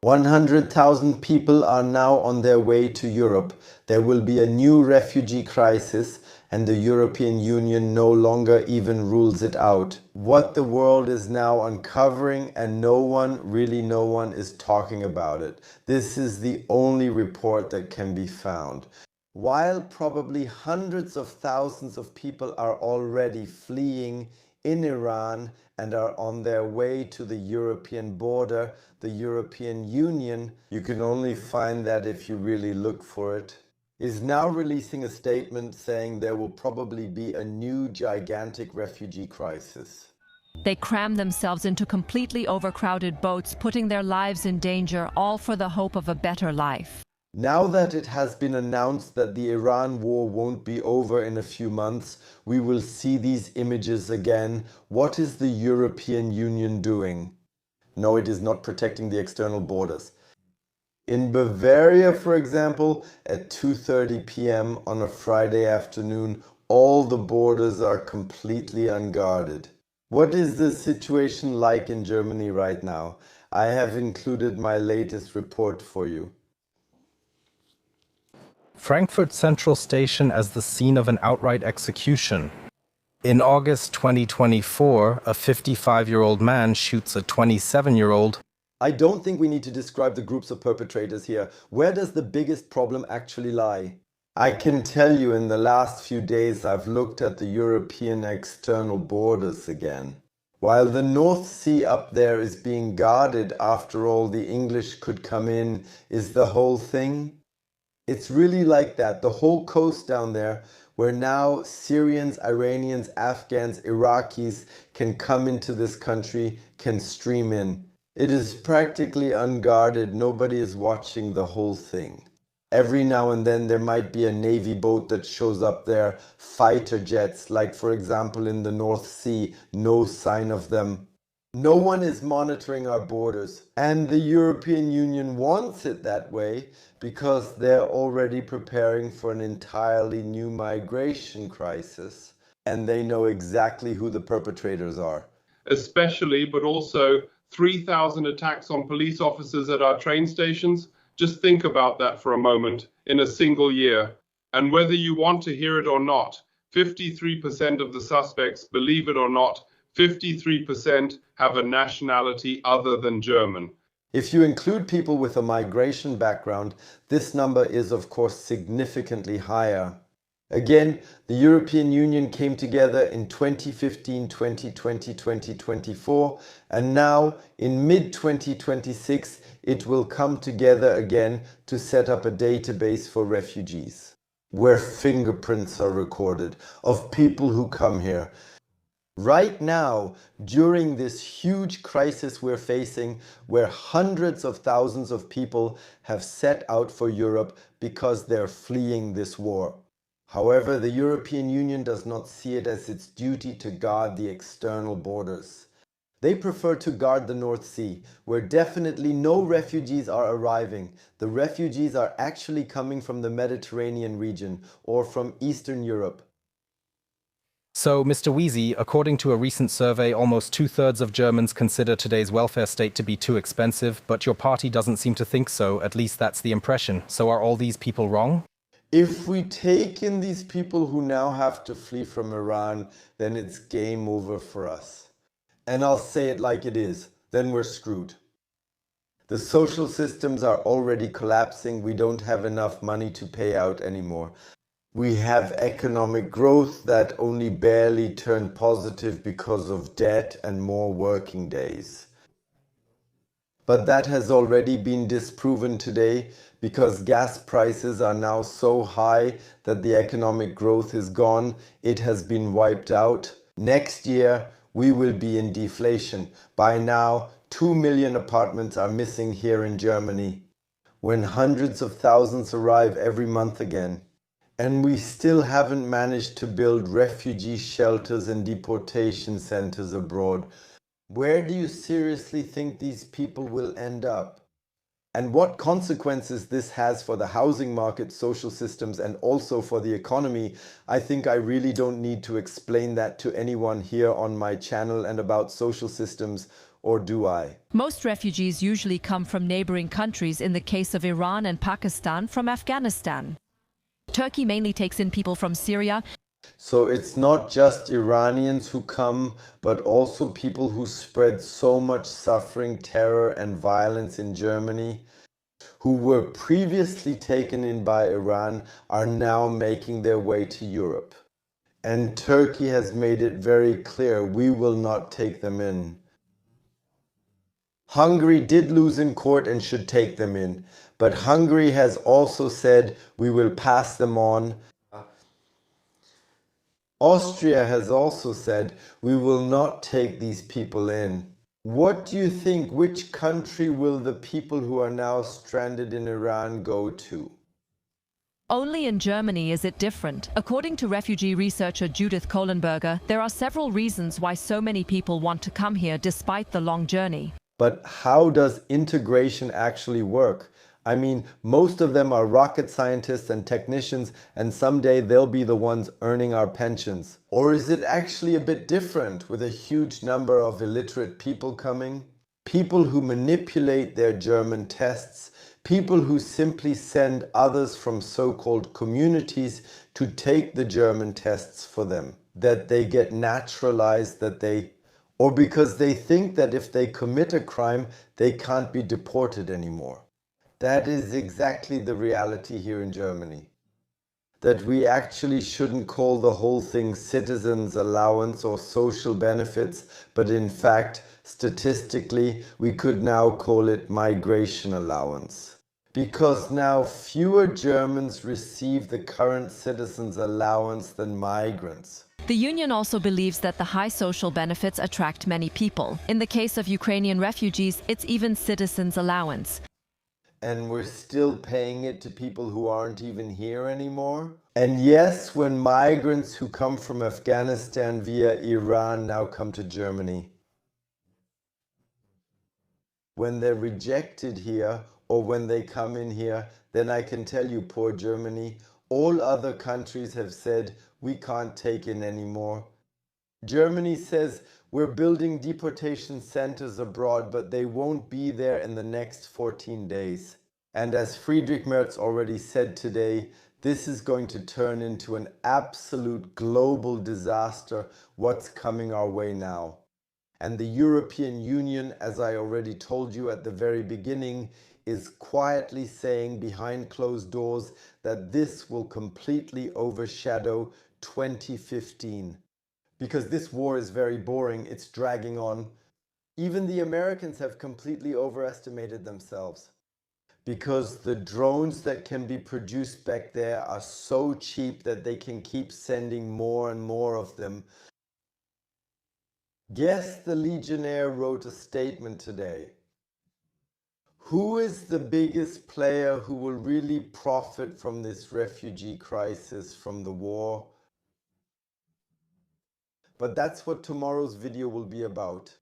100,000 people are now on their way to Europe. There will be a new refugee crisis, and the European Union no longer even rules it out. What the world is now uncovering, and no one is talking about it. This is the only report that can be found. While probably hundreds of thousands of people are already fleeing in Iran and are on their way to the European border, the European Union, you can only find that if you really look for it, is now releasing a statement saying there will probably be a new gigantic refugee crisis. They cram themselves into completely overcrowded boats, putting their lives in danger, all for the hope of a better life. Now that it has been announced that the Iran war won't be over in a few months, we will see these images again. What is the European Union doing? No, it is not protecting the external borders. In Bavaria, for example, at 2:30 p.m. on a Friday afternoon, all the borders are completely unguarded. What is the situation like in Germany right now? I have included my latest report for you. Frankfurt Central Station as the scene of an outright execution. In August 2024, a 55-year-old man shoots a 27-year-old. I don't think we need to describe the groups of perpetrators here. Where does the biggest problem actually lie? I can tell you in the last few days I've looked at the European external borders again. While the North Sea up there is being guarded, after all, the English could come in, is the whole thing? It's really like that. The whole coast down there, where now Syrians, Iranians, Afghans, Iraqis can come into this country, can stream in. It is practically unguarded. Nobody is watching the whole thing. Every now and then there might be a Navy boat that shows up there, fighter jets, like for example in the North Sea, no sign of them. No one is monitoring our borders, and the European Union wants it that way because they're already preparing for an entirely new migration crisis, and they know exactly who the perpetrators are. Especially, but also 3,000 attacks on police officers at our train stations. Just think about that for a moment in a single year. And whether you want to hear it or not, 53% of the suspects, believe it or not, 53% have a nationality other than German. If you include people with a migration background, this number is of course significantly higher. Again, the European Union came together in 2015, 2020, 2024, and now in mid-2026 it will come together again to set up a database for refugees, where fingerprints are recorded of people who come here. Right now, during this huge crisis we're facing, where hundreds of thousands of people have set out for Europe because they're fleeing this war. However, the European Union does not see it as its duty to guard the external borders. They prefer to guard the North Sea, where definitely no refugees are arriving. The refugees are actually coming from the Mediterranean region or from Eastern Europe. So, Mr. Wheezy, according to a recent survey, almost 2/3 of Germans consider today's welfare state to be too expensive, but your party doesn't seem to think so. At least that's the impression. So are all these people wrong? If we take in these people who now have to flee from Iran, then it's game over for us. And I'll say it like it is, then we're screwed. The social systems are already collapsing. We don't have enough money to pay out anymore. We have economic growth that only barely turned positive because of debt and more working days. But that has already been disproven today because gas prices are now so high that the economic growth is gone. It has been wiped out. Next year, we will be in deflation. By now, 2 million apartments are missing here in Germany, when hundreds of thousands arrive every month again. And we still haven't managed to build refugee shelters and deportation centers abroad. Where do you seriously think these people will end up? And what consequences this has for the housing market, social systems, and also for the economy, I think I really don't need to explain that to anyone here on my channel and about social systems Or do I? Most refugees usually come from neighboring countries, in the case of Iran and Pakistan, from Afghanistan. Turkey mainly takes in people from Syria. So it's not just Iranians who come, but also people who spread so much suffering, terror, and violence in Germany, who were previously taken in by Iran, are now making their way to Europe. And Turkey has made it very clear we will not take them in. Hungary did lose in court and should take them in, but Hungary has also said we will pass them on. Austria has also said we will not take these people in. What do you think, which country will the people who are now stranded in Iran go to? Only in Germany is it different. According to refugee researcher Judith Kohlenberger, there are several reasons why so many people want to come here despite the long journey. But how does integration actually work? I mean, most of them are rocket scientists and technicians, and someday they'll be the ones earning our pensions. Or is it actually a bit different, with a huge number of illiterate people coming? People who manipulate their German tests, people who simply send others from so-called communities to take the German tests for them, that they get naturalized, or because they think that if they commit a crime, they can't be deported anymore. That is exactly the reality here in Germany. That we actually shouldn't call the whole thing citizens' allowance or social benefits, but in fact, statistically, we could now call it migration allowance. Because now fewer Germans receive the current citizens' allowance than migrants. The union also believes that the high social benefits attract many people. In the case of Ukrainian refugees, it's even citizens' allowance. And we're still paying it to people who aren't even here anymore. And yes, when migrants who come from Afghanistan via Iran now come to Germany, when they're rejected here or when they come in here, then I can tell you, poor Germany, all other countries have said we can't take in anymore. Germany says we're building deportation centers abroad, but they won't be there in the next 14 days. And as Friedrich Merz already said today, this is going to turn into an absolute global disaster, what's coming our way now. And the European Union, as I already told you at the very beginning, is quietly saying behind closed doors that this will completely overshadow 2015. Because this war is very boring, it's dragging on. Even the Americans have completely overestimated themselves. Because the drones that can be produced back there are so cheap that they can keep sending more and more of them. Guess the Legionnaire wrote a statement today. Who is the biggest player who will really profit from this refugee crisis, from the war? But that's what tomorrow's video will be about.